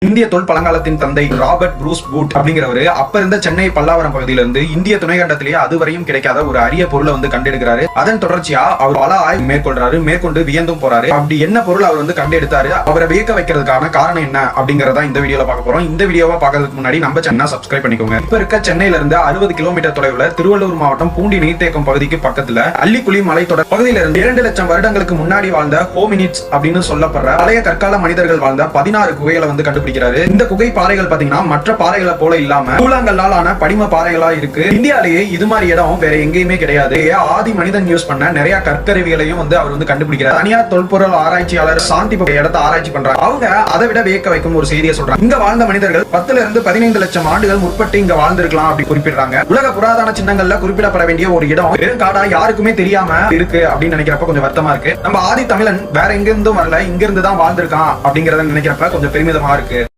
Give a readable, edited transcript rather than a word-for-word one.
இந்திய தொல் பழங்காலத்தின் தந்தை Robert Bruce boot அப்படிங்கிறவரு அப்ப இருந்த சென்னை பல்லாவரம் பகுதியில இருந்து இந்திய துணைக்கண்டத்திலேயே அதுவரையும் கிடைக்காத ஒரு அரிய பொருளை கண்டெடுக்கிறாரு. அதன் தொடர்ச்சியா அவர் பல ஆய்வு மேற்கொண்டு வியந்தும் போறாரு. அப்படி என்ன பொருள் அவர் கண்டெடுத்தாரு, அவரை வியக்க வைக்கிறதுக்கான காரணம் என்ன அப்படிங்கறத இந்த வீடியோல பார்க்க போறோம். இந்த வீடியோவை பார்க்கறதுக்கு முன்னாடி நம்ம சேனலை சப்ஸ்கிரைப் பண்ணிக்கோங்க. இப்ப இருக்க சென்னையில இருந்து 60 கிலோமீட்டர் தொலைவுல திருவள்ளூர் மாவட்டம் பூண்டி நீர்த்தேக்கம் பகுதிக்கு பக்கத்துல அள்ளிக்குளி மலைத்தொடர் பகுதியில இருந்து 2 லட்சம் வருடங்களுக்கு முன்னாடி வாழ்ந்த ஹோமினிட்ஸ் அப்படின்னு சொல்லப்படுற பழைய கற்கால மனிதர்கள் வாழ்ந்த 16 குகைகளை கண்டுபிடிக்கிறாரு. இந்த குகை பாறைகள் பாத்தீங்கன்னா மற்ற பாறைகளை போல இல்லாம கூழாங்கல்லால் ஆன படிம பாறைகளா இருக்கு. இந்தியாலேயே இது மாதிரி இடம் வேற எங்கேயுமே கிடையாது. ஆதி மனிதன் யூஸ் பண்ண நிறைய கற்கருவிகளையும் அவர் கண்டுபிடிக்கிறார். தனியார் தொல்பொருள் ஆராய்ச்சியாளர் சாந்தி இடத்தை ஆராய்ச்சி பண்றாங்க. அவங்க அதை விட வியக்க வைக்கும் ஒரு செய்தியை சொல்றாங்க. இங்க வாழ்ந்த மனிதர்கள் 10 இருந்து 15 லட்சம் ஆண்டுகள் முற்பட்டு இங்க வாழ்ந்திருக்கலாம் அப்படி குறிப்பிடுறாங்க. உலக புராதன சின்னங்கள்ல குறிப்பிடப்பட வேண்டிய ஒரு இடம் வெறும் காடா யாருக்குமே தெரியாம இருக்கு அப்படின்னு நினைக்கிறப்ப கொஞ்சம் வருத்தமா இருக்கு. நம்ம ஆதி தமிழன் வேற எங்க இருந்தும் வரல, இங்க இருந்து தான் வாழ்ந்திருக்கான் அப்படிங்கறத நினைக்கிறப்ப கொஞ்சம் பெருமிதமா இருக்கு.